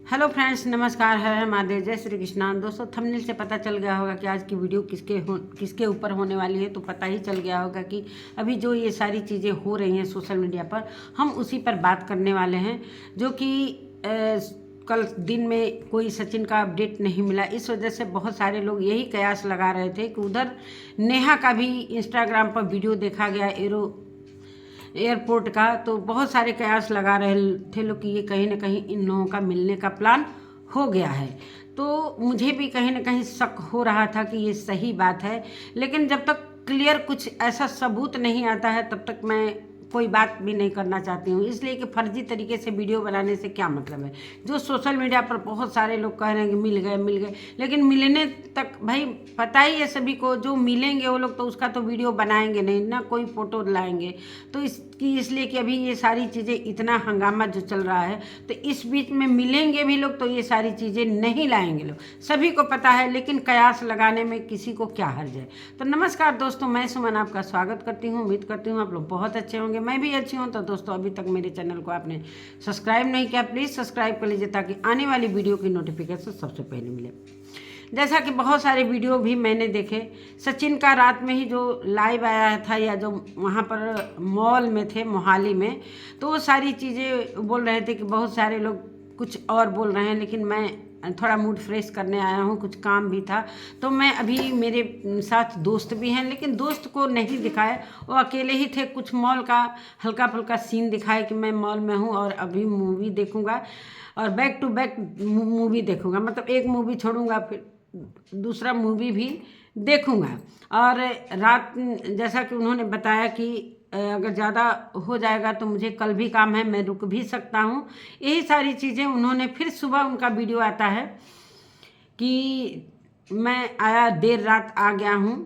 Hello friends, नमस्कार। हर हर महादेव, जय श्री कृष्णा। दोस्तों, थंबनेल से पता चल गया होगा कि आज की वीडियो किसके ऊपर होने वाली है। तो पता ही चल गया होगा कि अभी जो ये सारी चीज़ें हो रही हैं सोशल मीडिया पर, हम उसी पर बात करने वाले हैं। जो कि कल दिन में कोई सचिन का अपडेट नहीं मिला, इस वजह से बहुत सारे लोग यही कयास लगा रहे थे कि उधर नेहा का भी इंस्टाग्राम पर वीडियो देखा गया एयरपोर्ट का। तो बहुत सारे कयास लगा रहे थे लोग कि ये कहीं ना कहीं इन लोगों का मिलने का प्लान हो गया है। तो मुझे भी कहीं ना कहीं शक हो रहा था कि ये सही बात है, लेकिन जब तक क्लियर कुछ ऐसा सबूत नहीं आता है तब तक मैं कोई बात भी नहीं करना चाहती हूँ। इसलिए कि फर्जी तरीके से वीडियो बनाने से क्या मतलब है। जो सोशल मीडिया पर बहुत सारे लोग कह रहे हैं कि मिल गए, लेकिन मिलने तक भाई पता ही है सभी को, जो मिलेंगे वो लोग तो उसका तो वीडियो बनाएंगे नहीं ना, कोई फोटो लाएंगे। तो इसलिए कि अभी ये सारी चीज़ें, इतना हंगामा जो चल रहा है, तो इस बीच में मिलेंगे भी लोग तो ये सारी चीज़ें नहीं लाएंगे लोग, सभी को पता है। लेकिन कयास लगाने में किसी को क्या हर्ज है। तो नमस्कार दोस्तों, मैं सुमन आपका स्वागत करती हूँ। उम्मीद करती हूँ आप लोग बहुत अच्छे होंगे, मैं भी अच्छी हूँ। तो दोस्तों, अभी तक मेरे चैनल को आपने सब्सक्राइब नहीं किया, प्लीज़ सब्सक्राइब कर लीजिए ताकि आने वाली वीडियो की नोटिफिकेशन सबसे पहले मिले। जैसा कि बहुत सारे वीडियो भी मैंने देखे, सचिन का रात में ही जो लाइव आया था या जो वहाँ पर मॉल में थे मोहाली में, तो वो सारी चीज़ें बोल रहे थे कि बहुत सारे लोग कुछ और बोल रहे हैं। लेकिन मैं थोड़ा मूड फ्रेश करने आया हूँ, कुछ काम भी था। तो मैं अभी, मेरे साथ दोस्त भी हैं, लेकिन दोस्त को नहीं दिखाए, वो अकेले ही थे। कुछ मॉल का हल्का फुल्का सीन दिखाए कि मैं मॉल में हूँ और अभी मूवी देखूँगा और बैक टू बैक मूवी देखूँगा, मतलब एक मूवी छोड़ूंगा फिर दूसरा मूवी भी देखूंगा। और रात, जैसा कि उन्होंने बताया कि अगर ज़्यादा हो जाएगा तो मुझे कल भी काम है, मैं रुक भी सकता हूँ। यही सारी चीज़ें उन्होंने, फिर सुबह उनका वीडियो आता है कि मैं आया देर रात आ गया हूँ,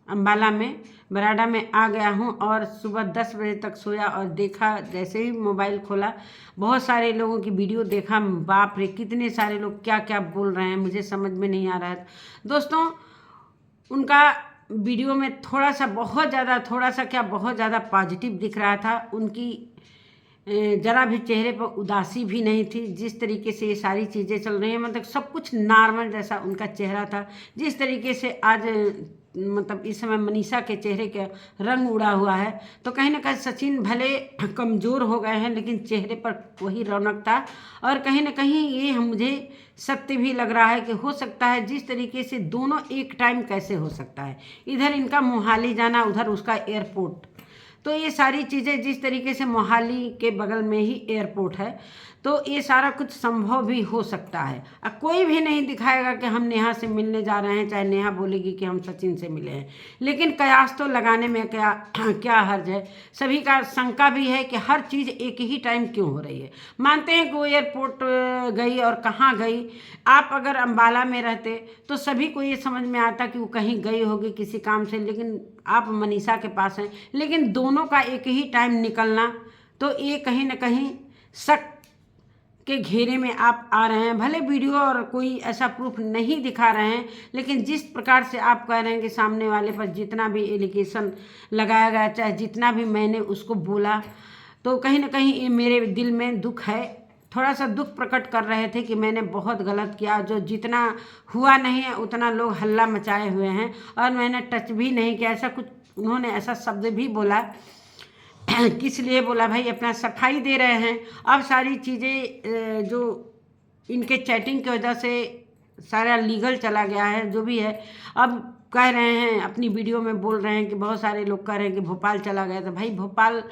अम्बाला में बराडा में आ गया हूँ और सुबह 10 बजे तक सोया और देखा, जैसे ही मोबाइल खोला बहुत सारे लोगों की वीडियो देखा। बाप रे, कितने सारे लोग क्या क्या बोल रहे हैं, मुझे समझ में नहीं आ रहा है। दोस्तों, उनका वीडियो में थोड़ा सा, बहुत ज़्यादा, थोड़ा सा क्या, बहुत ज़्यादा पॉजिटिव दिख रहा था। उनकी जरा भी चेहरे पर उदासी भी नहीं थी। जिस तरीके से ये सारी चीज़ें चल रही हैं, मतलब सब कुछ नॉर्मल जैसा उनका चेहरा था। जिस तरीके से आज मतलब इस समय मनीषा के चेहरे का रंग उड़ा हुआ है, तो कहीं ना कहीं सचिन भले कमज़ोर हो गए हैं लेकिन चेहरे पर वही रौनक था। और कहीं ना कहीं ये मुझे सत्य भी लग रहा है कि हो सकता है, जिस तरीके से दोनों एक टाइम कैसे हो सकता है, इधर इनका मोहाली जाना, उधर उसका एयरपोर्ट। तो ये सारी चीज़ें, जिस तरीके से मोहाली के बगल में ही एयरपोर्ट है, तो ये सारा कुछ संभव भी हो सकता है। अब कोई भी नहीं दिखाएगा कि हम नेहा से मिलने जा रहे हैं, चाहे नेहा बोलेगी कि हम सचिन से मिले हैं। लेकिन कयास तो लगाने में क्या क्या हर्ज है। सभी का शंका भी है कि हर चीज़ एक ही टाइम क्यों हो रही है। मानते हैं कि वो एयरपोर्ट गई और कहाँ गई। आप अगर अम्बाला में रहते तो सभी को ये समझ में आता कि वो कहीं गई होगी किसी काम से, लेकिन आप मनीषा के पास हैं। लेकिन दोनों का एक ही टाइम निकलना, तो ये कहीं ना कहीं शक के घेरे में आप आ रहे हैं। भले वीडियो और कोई ऐसा प्रूफ नहीं दिखा रहे हैं, लेकिन जिस प्रकार से आप कह रहे हैं कि सामने वाले पर जितना भी एलिगेशन लगाया गया, चाहे जितना भी मैंने उसको बोला, तो कहीं ना कहीं ये मेरे दिल में दुख है। थोड़ा सा दुख प्रकट कर रहे थे कि मैंने बहुत गलत किया। जो जितना हुआ नहीं है उतना लोग हल्ला मचाए हुए हैं और मैंने टच भी नहीं किया। ऐसा कुछ उन्होंने ऐसा शब्द भी बोला। किस लिए बोला भाई, अपना सफाई दे रहे हैं। अब सारी चीज़ें जो इनके चैटिंग की वजह से सारा लीगल चला गया है, जो भी है। अब कह रहे हैं, अपनी वीडियो में बोल रहे हैं कि बहुत सारे लोग कह रहे हैं कि भोपाल चला गया। तो भाई भोपाल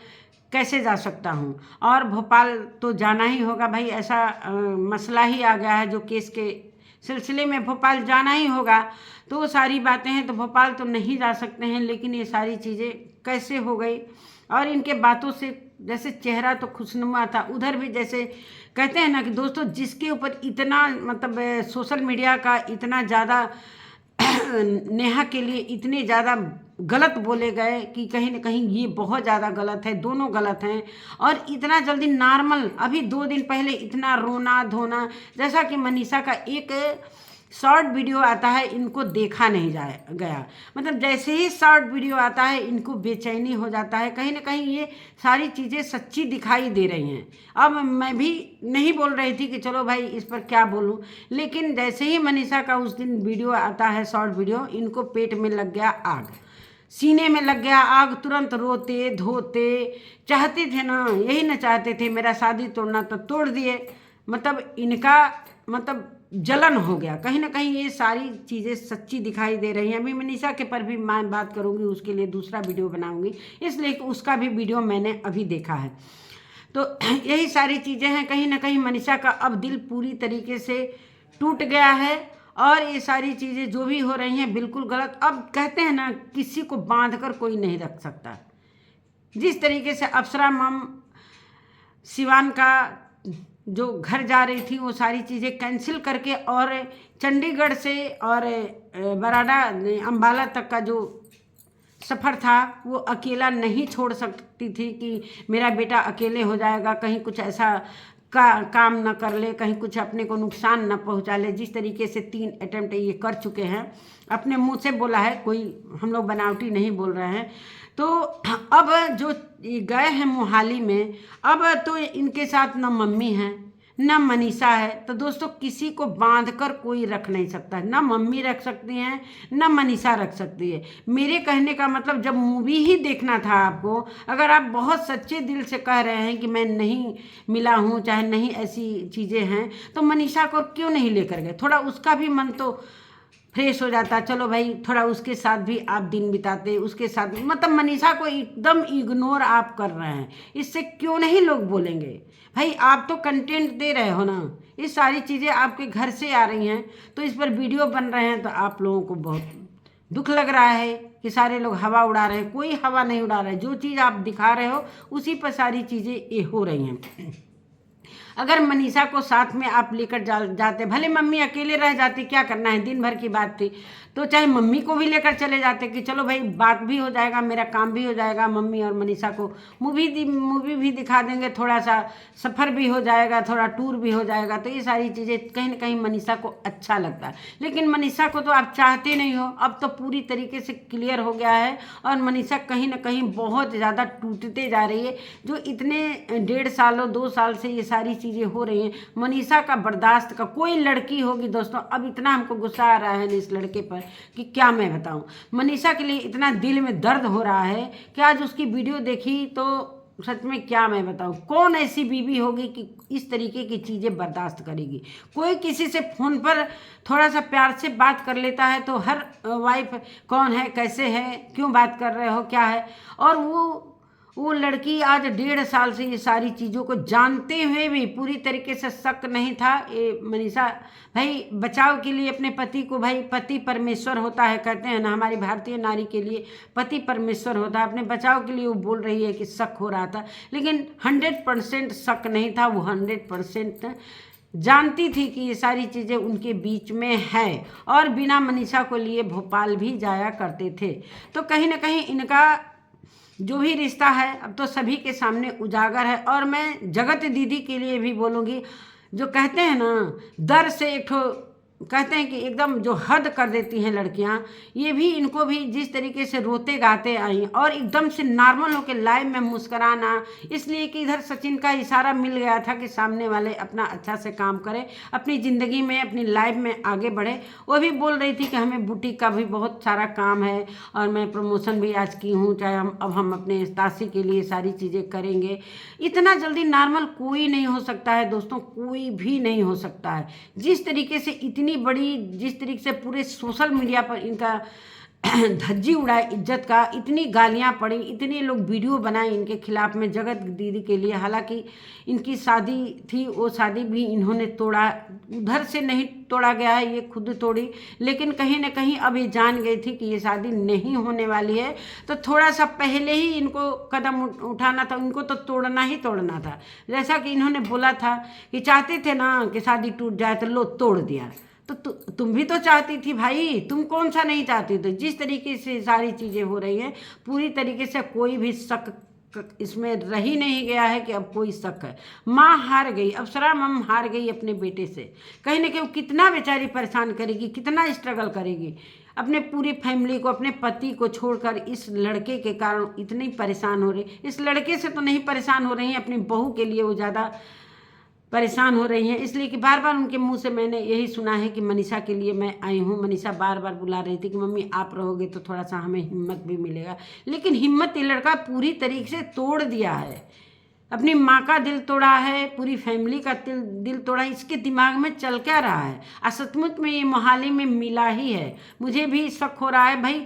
कैसे जा सकता हूँ, और भोपाल तो जाना ही होगा भाई। ऐसा मसला ही आ गया है जो केस के सिलसिले में भोपाल जाना ही होगा। तो वो सारी बातें हैं, तो भोपाल तो नहीं जा सकते हैं। लेकिन ये सारी चीज़ें कैसे हो गई, और इनके बातों से जैसे चेहरा तो खुशनुमा था, उधर भी जैसे कहते हैं ना कि दोस्तों, जिसके ऊपर इतना मतलब सोशल मीडिया का इतना ज़्यादा नेहा के लिए इतने ज़्यादा गलत बोले गए कि कहीं ना कहीं ये बहुत ज़्यादा गलत है, दोनों गलत हैं। और इतना जल्दी नॉर्मल, अभी 2 दिन पहले इतना रोना धोना, जैसा कि मनीषा का एक शॉर्ट वीडियो आता है इनको देखा नहीं गया, मतलब जैसे ही शॉर्ट वीडियो आता है इनको बेचैनी हो जाता है। कहीं ना कहीं ये सारी चीज़ें सच्ची दिखाई दे रही हैं। अब मैं भी नहीं बोल रही थी कि चलो भाई इस पर क्या बोलूं, लेकिन जैसे ही मनीषा का उस दिन वीडियो आता है शॉर्ट वीडियो, इनको पेट में लग गया आग, सीने में लग गया आग, तुरंत रोते धोते, चाहते थे ना, यही ना चाहते थे मेरा शादी तोड़ना, तो तोड़ दिए। मतलब इनका मतलब जलन हो गया। कहीं ना कहीं ये सारी चीज़ें सच्ची दिखाई दे रही हैं। अभी मनीषा के पर भी मैं बात करूँगी, उसके लिए दूसरा वीडियो बनाऊँगी, इसलिए कि उसका भी वीडियो मैंने अभी देखा है। तो यही सारी चीज़ें हैं। कहीं ना कहीं मनीषा का अब दिल पूरी तरीके से टूट गया है और ये सारी चीज़ें जो भी हो रही हैं बिल्कुल गलत। अब कहते हैं ना, किसी को बांध कर कोई नहीं रख सकता। जिस तरीके से अप्सरा मम सिवान का जो घर जा रही थी वो सारी चीज़ें कैंसिल करके और चंडीगढ़ से और बराडा अंबाला तक का जो सफ़र था वो अकेला नहीं छोड़ सकती थी कि मेरा बेटा अकेले हो जाएगा, कहीं कुछ ऐसा काम न कर ले, कहीं कुछ अपने को नुकसान न पहुंचा ले। जिस तरीके से 3 अटेम्प्ट ये कर चुके हैं, अपने मुंह से बोला है, कोई हम लोग बनावटी नहीं बोल रहे हैं। तो अब जो गए हैं मोहाली में, अब तो इनके साथ न मम्मी है न मनीषा है। तो दोस्तों किसी को बांध कर कोई रख नहीं सकता, ना मम्मी रख सकती हैं ना मनीषा रख सकती है। मेरे कहने का मतलब, जब मूवी ही देखना था आपको, अगर आप बहुत सच्चे दिल से कह रहे हैं कि मैं नहीं मिला हूँ, चाहे नहीं ऐसी चीज़ें हैं, तो मनीषा को क्यों नहीं लेकर गए? थोड़ा उसका भी मन तो फ्रेश हो जाता। चलो भाई थोड़ा उसके साथ भी आप दिन बिताते, उसके साथ मतलब मनीषा को एकदम इग्नोर आप कर रहे हैं। इससे क्यों नहीं लोग बोलेंगे? भाई आप तो कंटेंट दे रहे हो ना, ये सारी चीज़ें आपके घर से आ रही हैं, तो इस पर वीडियो बन रहे हैं, तो आप लोगों को बहुत दुख लग रहा है कि सारे लोग हवा उड़ा रहे हैं। कोई हवा नहीं उड़ा रहा है, जो चीज़ आप दिखा रहे हो उसी पर सारी चीज़ें ये हो रही हैं। अगर मनीषा को साथ में आप लेकर जाते, भले मम्मी अकेले रह जाती, क्या करना है, दिन भर की बात थी, तो चाहे मम्मी को भी लेकर चले जाते कि चलो भाई बात भी हो जाएगा, मेरा काम भी हो जाएगा, मम्मी और मनीषा को मूवी भी दिखा देंगे, थोड़ा सा सफ़र भी हो जाएगा, थोड़ा टूर भी हो जाएगा। तो ये सारी चीज़ें कहीं ना कहीं मनीषा को अच्छा लगता है। लेकिन मनीषा को तो आप चाहते नहीं हो। अब तो पूरी तरीके से क्लियर हो गया है और मनीषा कहीं ना कहीं बहुत ज़्यादा टूटते जा रही है। जो इतने 1.5 सालों 2 साल से ये सारी चीज़ें हो रही हैं, मनीषा का बर्दाश्त का, कोई लड़की होगी दोस्तों, अब इतना हमको गुस्सा आ रहा है इस लड़के पर कि क्या मैं बताऊं। मनीषा के लिए इतना दिल में दर्द हो रहा है कि आज उसकी वीडियो देखी तो सच में क्या मैं बताऊं, कौन ऐसी बीवी होगी कि इस तरीके की चीज़ें बर्दाश्त करेगी। कोई किसी से फ़ोन पर थोड़ा सा प्यार से बात कर लेता है तो हर वाइफ कौन है, कैसे है, क्यों बात कर रहे हो, क्या है। और वो लड़की आज 1.5 साल से ये सारी चीज़ों को जानते हुए भी पूरी तरीके से शक नहीं था। ये मनीषा भाई बचाव के लिए अपने पति को, भाई पति परमेश्वर होता है, कहते हैं ना, हमारी भारतीय नारी के लिए पति परमेश्वर होता है। अपने बचाव के लिए वो बोल रही है कि शक हो रहा था, लेकिन 100% शक नहीं था। वो 100% जानती थी कि ये सारी चीज़ें उनके बीच में है और बिना मनीषा को लिए भोपाल भी जाया करते थे। तो कहीं ना कहीं इनका जो भी रिश्ता है अब तो सभी के सामने उजागर है। और मैं जगत दीदी के लिए भी बोलूँगी, जो कहते हैं ना दर से एक ठो कहते हैं कि एकदम जो हद कर देती हैं लड़कियां, ये भी इनको भी जिस तरीके से रोते गाते आई और एकदम से नॉर्मल होकर लाइव में मुस्कराना, इसलिए कि इधर सचिन का इशारा मिल गया था कि सामने वाले अपना अच्छा से काम करें, अपनी ज़िंदगी में अपनी लाइफ में आगे बढ़े। वो भी बोल रही थी कि हमें बुटीक का भी बहुत सारा काम है और मैं प्रमोशन भी आज की हूँ, चाहे हम अपने तासी के लिए सारी चीज़ें करेंगे। इतना जल्दी नॉर्मल कोई नहीं हो सकता है दोस्तों, कोई भी नहीं हो सकता है। जिस तरीके से इतनी बड़ी, जिस तरीके से पूरे सोशल मीडिया पर इनका धज्जी उड़ाए इज्जत का, इतनी गालियां पड़ी, इतने लोग वीडियो बनाए इनके खिलाफ में जगत दीदी के लिए। हालांकि इनकी शादी थी, वो शादी भी इन्होंने तोड़ा, उधर से नहीं तोड़ा गया है, ये खुद तोड़ी। लेकिन कहीं ना कहीं अब ये जान गई थी कि ये शादी नहीं होने वाली है, तो थोड़ा सा पहले ही इनको कदम उठाना था, इनको तो तोड़ना ही तोड़ना था। जैसा कि इन्होंने बोला था कि चाहते थे ना कि शादी टूट जाए, तो लो तोड़ दिया। तो तुम भी तो चाहती थी भाई, तुम कौन सा नहीं चाहती? तो जिस तरीके से सारी चीज़ें हो रही हैं, पूरी तरीके से कोई भी शक इसमें रह ही नहीं गया है कि अब कोई शक है। माँ हार गई, अप्सरा मम हार गई अपने बेटे से। कहीं ना कहीं कितना बेचारी परेशान करेगी, कितना स्ट्रगल करेगी, अपने पूरी फैमिली को, अपने पति को छोड़कर इस लड़के के कारण इतनी परेशान हो रही। इस लड़के से तो नहीं परेशान हो रही हैं, अपनी बहू के लिए वो ज़्यादा परेशान हो रही हैं। इसलिए कि बार बार उनके मुंह से मैंने यही सुना है कि मनीषा के लिए मैं आई हूँ। मनीषा बार बार बुला रही थी कि मम्मी आप रहोगे तो थोड़ा सा हमें हिम्मत भी मिलेगा। लेकिन हिम्मत ये लड़का पूरी तरीके से तोड़ दिया है। अपनी माँ का दिल तोड़ा है, पूरी फैमिली का दिल तोड़ा है। इसके दिमाग में चल क्या रहा है? सचमुच में ये मोहाली में मिला ही है। मुझे भी शक हो रहा है भाई,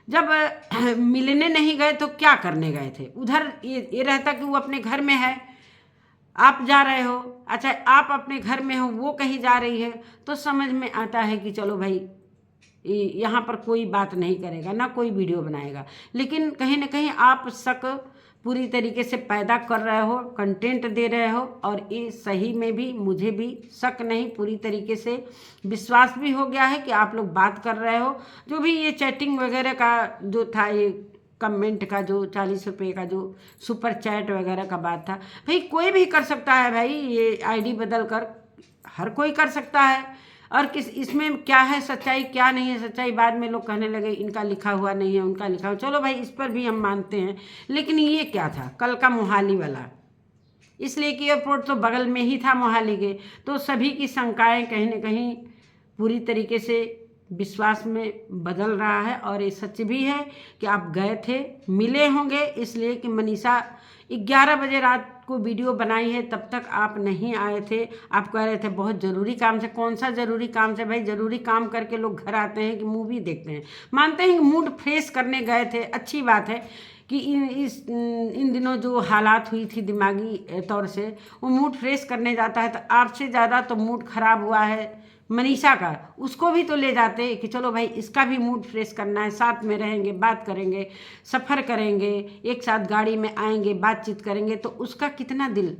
जब मिलने नहीं गए तो क्या करने गए थे? उधर ये रहता कि वो अपने घर में है, आप जा रहे हो, अच्छा आप अपने घर में हो, वो कहीं जा रही है, तो समझ में आता है कि चलो भाई यहाँ पर कोई बात नहीं करेगा, ना कोई वीडियो बनाएगा। लेकिन कहीं ना कहीं आप शक पूरी तरीके से पैदा कर रहे हो, कंटेंट दे रहे हो, और ये सही में भी मुझे भी शक नहीं, पूरी तरीके से विश्वास भी हो गया है कि आप लोग बात कर रहे हो। जो भी ये चैटिंग वगैरह का जो था, ये कमेंट का जो 40 रुपये का जो सुपर चैट वगैरह का बात था, भाई कोई भी कर सकता है भाई, ये आईडी बदल कर हर कोई कर सकता है। और इसमें क्या है सच्चाई, क्या नहीं है सच्चाई? बाद में लोग कहने लगे इनका लिखा हुआ नहीं है, उनका लिखा हुआ। चलो भाई इस पर भी हम मानते हैं, लेकिन ये क्या था कल का मोहाली वाला? इसलिए कि एयरपोर्ट तो बगल में ही था मोहाली के, तो सभी की शंकाएं कहीं ना कहीं पूरी तरीके से विश्वास में बदल रहा है। और ये सच भी है कि आप गए थे, मिले होंगे, इसलिए कि मनीषा 11 बजे रात को वीडियो बनाई है, तब तक आप नहीं आए थे। आप कह रहे थे बहुत ज़रूरी काम से। कौन सा ज़रूरी काम से भाई? ज़रूरी काम करके लोग घर आते हैं कि मूवी देखते हैं? मानते हैं कि मूड फ्रेश करने गए थे, अच्छी बात है कि इन दिनों जो हालात हुई थी दिमागी तौर से, वो मूड फ्रेश करने जाता है। तो आपसे ज़्यादा तो मूड ख़राब हुआ है मनीषा का, उसको भी तो ले जाते कि चलो भाई इसका भी मूड फ्रेश करना है, साथ में रहेंगे, बात करेंगे, सफ़र करेंगे, एक साथ गाड़ी में आएंगे, बातचीत करेंगे, तो उसका कितना दिल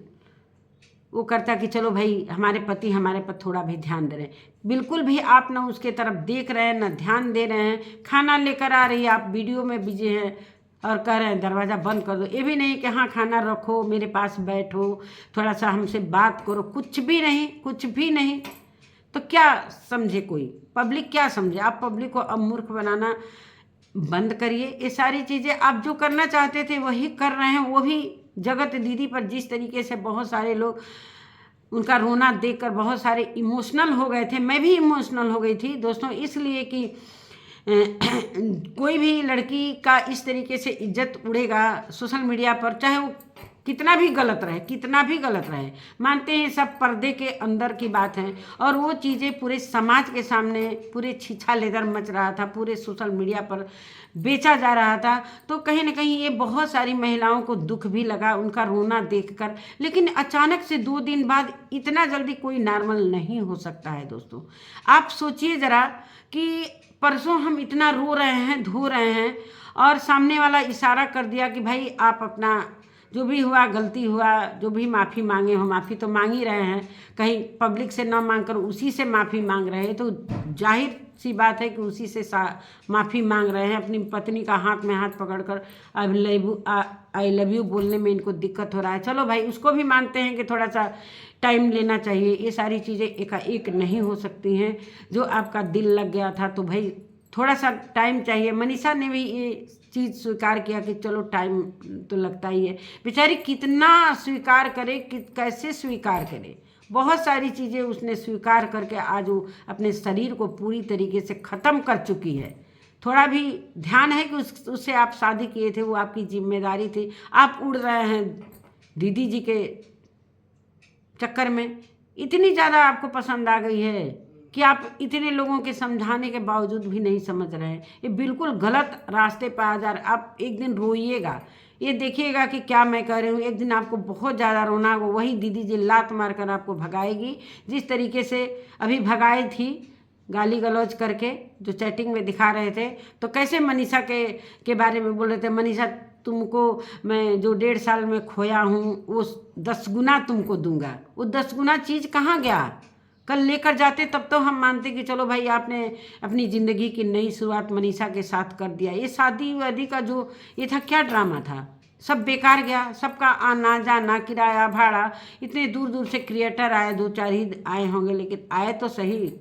वो करता कि चलो भाई हमारे पति हमारे पर थोड़ा भी ध्यान दे रहे हैं। बिल्कुल भी आप ना उसके तरफ देख रहे हैं, ना ध्यान दे रहे हैं। खाना लेकर आ रही है, आप वीडियो में बिजी हैं और कह रहे हैं दरवाज़ा बंद कर दो। ये भी नहीं कि हाँ खाना रखो, मेरे पास बैठो, थोड़ा सा हमसे बात करो, कुछ भी नहीं, कुछ भी नहीं। तो क्या समझे कोई? पब्लिक क्या समझे? आप पब्लिक को अब मूर्ख बनाना बंद करिए। ये सारी चीज़ें आप जो करना चाहते थे वही कर रहे हैं। वो भी जगत दीदी पर जिस तरीके से बहुत सारे लोग उनका रोना देखकर बहुत सारे इमोशनल हो गए थे, मैं भी इमोशनल हो गई थी दोस्तों, इसलिए कि कोई भी लड़की का इस तरीके से इज्जत उड़ेगा सोशल मीडिया पर, चाहे वो कितना भी गलत रहे, कितना भी गलत रहे। मानते हैं सब पर्दे के अंदर की बात है, और वो चीज़ें पूरे समाज के सामने पूरे छीछा लेदर मच रहा था, पूरे सोशल मीडिया पर बेचा जा रहा था। तो कहीं ना कहीं ये बहुत सारी महिलाओं को दुख भी लगा उनका रोना देखकर। लेकिन अचानक से 2 दिन बाद इतना जल्दी कोई नॉर्मल नहीं हो सकता है दोस्तों। आप सोचिए ज़रा कि परसों हम इतना रो रहे हैं, धो रहे हैं, और सामने वाला इशारा कर दिया कि भाई आप अपना जो भी हुआ, गलती हुआ, जो भी माफ़ी मांगे हो, माफ़ी तो मांग ही रहे हैं, कहीं पब्लिक से ना मांग कर उसी से माफ़ी मांग रहे हैं, तो जाहिर सी बात है कि उसी से माफ़ी मांग रहे हैं। अपनी पत्नी का हाथ में हाथ पकड़कर आई लव यू बोलने में इनको दिक्कत हो रहा है। चलो भाई उसको भी मानते हैं कि थोड़ा सा टाइम लेना चाहिए, ये सारी चीज़ें एकाएक नहीं हो सकती हैं। जो आपका दिल लग गया था तो भाई थोड़ा सा टाइम चाहिए। मनीषा ने भी ये चीज़ स्वीकार किया कि चलो टाइम तो लगता ही है। बेचारी कितना स्वीकार करे, कैसे स्वीकार करे, बहुत सारी चीज़ें उसने स्वीकार करके आज वो अपने शरीर को पूरी तरीके से ख़त्म कर चुकी है। थोड़ा भी ध्यान है कि उससे आप शादी किए थे, वो आपकी जिम्मेदारी थी। आप उड़ रहे हैं दीदी जी के चक्कर में। इतनी ज़्यादा आपको पसंद आ गई है कि आप इतने लोगों के समझाने के बावजूद भी नहीं समझ रहे हैं। ये बिल्कुल गलत रास्ते पर आ जा रहा। आप एक दिन रोइएगा, ये देखिएगा कि क्या मैं कह रही हूँ। एक दिन आपको बहुत ज़्यादा रोना होगा, वही दीदी जी लात मारकर आपको भगाएगी, जिस तरीके से अभी भगाई थी गाली गलौज करके, जो चैटिंग में दिखा रहे थे। तो कैसे मनीषा के बारे में बोल रहे थे, मनीषा तुमको मैं जो 1.5 साल में खोया हूँ वो 10 गुना तुमको दूंगा। वो 10 गुना चीज़ कहाँ गया? कल लेकर जाते तब तो हम मानते कि चलो भाई आपने अपनी ज़िंदगी की नई शुरुआत मनीषा के साथ कर दिया। ये शादी वादी का जो ये था, क्या ड्रामा था? सब बेकार गया, सबका आना जाना, किराया भाड़ा, इतने दूर दूर से क्रिएटर आए, 2-4 ही आए होंगे, लेकिन आए तो सही।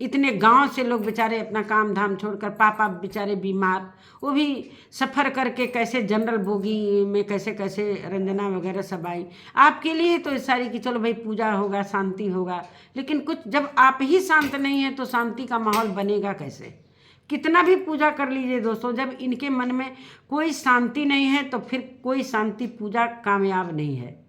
इतने गांव से लोग बेचारे अपना काम धाम छोड़कर, पापा बेचारे बीमार, वो भी सफ़र करके कैसे जनरल बोगी में कैसे कैसे, रंजना वगैरह सब आई आपके लिए तो इस सारी की चलो भाई पूजा होगा, शांति होगा, लेकिन कुछ जब आप ही शांत नहीं हैं तो शांति का माहौल बनेगा कैसे? कितना भी पूजा कर लीजिए दोस्तों, जब इनके मन में कोई शांति नहीं है तो फिर कोई शांति पूजा कामयाब नहीं है।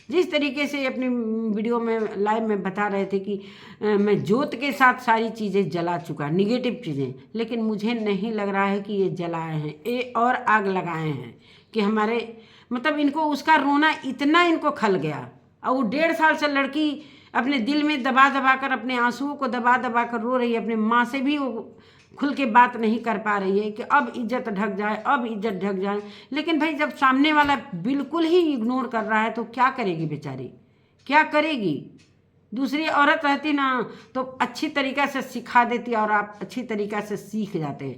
जिस तरीके से अपनी वीडियो में लाइव में बता रहे थे कि मैं जोत के साथ सारी चीज़ें जला चुका, निगेटिव चीज़ें, लेकिन मुझे नहीं लग रहा है कि ये जलाए हैं, ये और आग लगाए हैं कि हमारे मतलब इनको उसका रोना इतना इनको खल गया। और वो 1.5 साल से लड़की अपने दिल में दबा दबा कर, अपने आंसुओं को दबा दबा कर रो रही है, अपने माँ से भी वो खुल के बात नहीं कर पा रही है कि अब इज्जत ढक जाए, अब इज्जत ढक जाए। लेकिन भाई जब सामने वाला बिल्कुल ही इग्नोर कर रहा है तो क्या करेगी बेचारी, क्या करेगी? दूसरी औरत रहती ना तो अच्छी तरीक़ा से सिखा देती और आप अच्छी तरीक़ा से सीख जाते।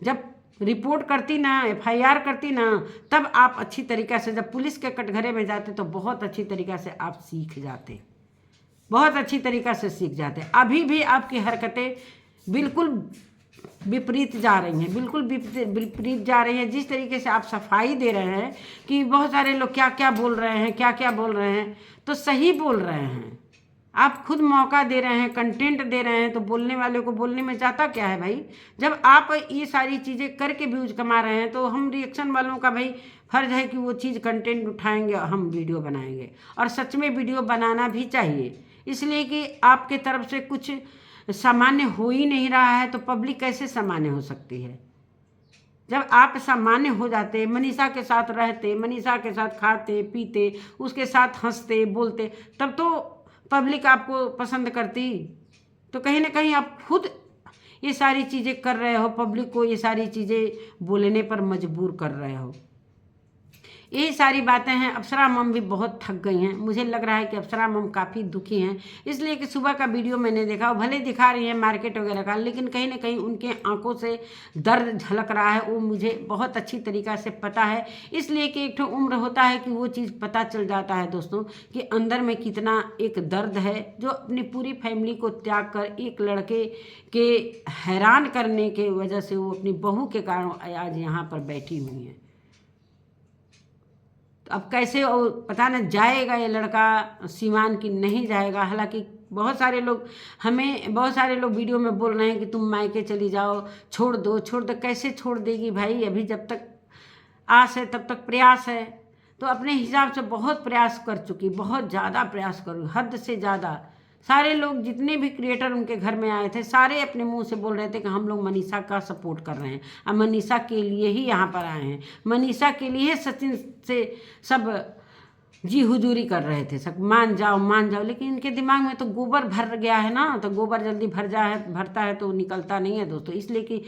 जब रिपोर्ट करती ना, FIR करती ना, तब आप अच्छी तरीक़ा से, जब पुलिस के कटघरे में जाते तो बहुत अच्छी तरीक़ा से आप सीख जाते, बहुत अच्छी तरीक़ा से सीख जाते। अभी भी आपकी हरकतें बिल्कुल विपरीत जा रही हैं, बिल्कुल विपरीत जा रही हैं। जिस तरीके से आप सफाई दे रहे हैं कि बहुत सारे लोग क्या क्या बोल रहे हैं, क्या क्या बोल रहे हैं, तो सही बोल रहे हैं। आप खुद मौका दे रहे हैं, कंटेंट दे रहे हैं, तो बोलने वाले को बोलने में जाता क्या है भाई? जब आप ये सारी चीज़ें करके व्यूज कमा रहे हैं तो हम रिएक्शन वालों का भाई फर्ज है कि वो चीज़ कंटेंट उठाएंगे, हम वीडियो बनाएंगे, और सच में वीडियो बनाना भी चाहिए, इसलिए कि आपके तरफ से कुछ सामान्य हो ही नहीं रहा है तो पब्लिक कैसे सामान्य हो सकती है? जब आप सामान्य हो जाते, मनीषा के साथ रहते, मनीषा के साथ खाते पीते, उसके साथ हंसते बोलते, तब तो पब्लिक आपको पसंद करती। तो कहीं ना कहीं आप खुद ये सारी चीज़ें कर रहे हो, पब्लिक को ये सारी चीज़ें बोलने पर मजबूर कर रहे हो। यही सारी बातें हैं। अप्सरा मम भी बहुत थक गई हैं, मुझे लग रहा है कि अप्सरा मम काफ़ी दुखी हैं, इसलिए कि सुबह का वीडियो मैंने देखा, भले दिखा रही है मार्केट वगैरह का, लेकिन कहीं ना कहीं उनके आंखों से दर्द झलक रहा है, वो मुझे बहुत अच्छी तरीक़ा से पता है। इसलिए कि एक तो उम्र होता है कि वो चीज़ पता चल जाता है दोस्तों कि अंदर में कितना एक दर्द है, जो अपनी पूरी फैमिली को त्याग कर एक लड़के के हैरान करने के वजह से वो अपनी बहू के कारण आज यहाँ पर बैठी हुई हैं। अब कैसे पता न जाएगा ये लड़का सीवान की नहीं जाएगा। हालांकि बहुत सारे लोग वीडियो में बोल रहे हैं कि तुम मायके चली जाओ, छोड़ दो छोड़ दो। कैसे छोड़ देगी भाई? अभी जब तक आस है तब तक प्रयास है, तो अपने हिसाब से बहुत प्रयास कर चुकी, बहुत ज़्यादा प्रयास करूँ, हद से ज़्यादा। सारे लोग जितने भी क्रिएटर उनके घर में आए थे, सारे अपने मुंह से बोल रहे थे कि हम लोग मनीषा का सपोर्ट कर रहे हैं, अब मनीषा के लिए ही यहाँ पर आए हैं, मनीषा के लिए सचिन से सब जी हुजूरी कर रहे थे, सब मान जाओ। लेकिन इनके दिमाग में तो गोबर भर गया है ना, तो गोबर जल्दी भरता है तो निकलता नहीं है दोस्तों। इसलिए कि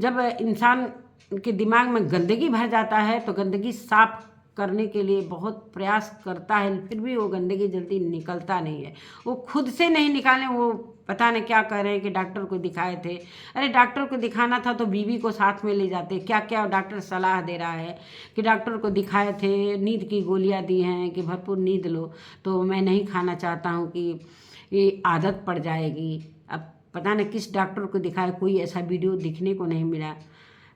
जब इंसान के दिमाग में गंदगी भर जाता है तो गंदगी साफ करने के लिए बहुत प्रयास करता है, फिर भी वो गंदगी जल्दी निकलता नहीं है। वो खुद से नहीं निकालें, वो पता नहीं क्या कर रहे हैं कि डॉक्टर को दिखाए थे। अरे डॉक्टर को दिखाना था तो बीवी को साथ में ले जाते। क्या क्या डॉक्टर सलाह दे रहा है कि डॉक्टर को दिखाए थे, नींद की गोलियां दी हैं कि भरपूर नींद लो, तो मैं नहीं खाना चाहता हूँ कि ये आदत पड़ जाएगी। अब पता नहीं किस डॉक्टर को दिखाए, कोई ऐसा वीडियो दिखने को नहीं मिला।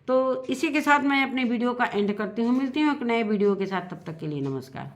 तो इसी के साथ मैं अपने वीडियो का एंड करती हूँ। मिलती हूँ एक नए वीडियो के साथ, तब तक के लिए नमस्कार।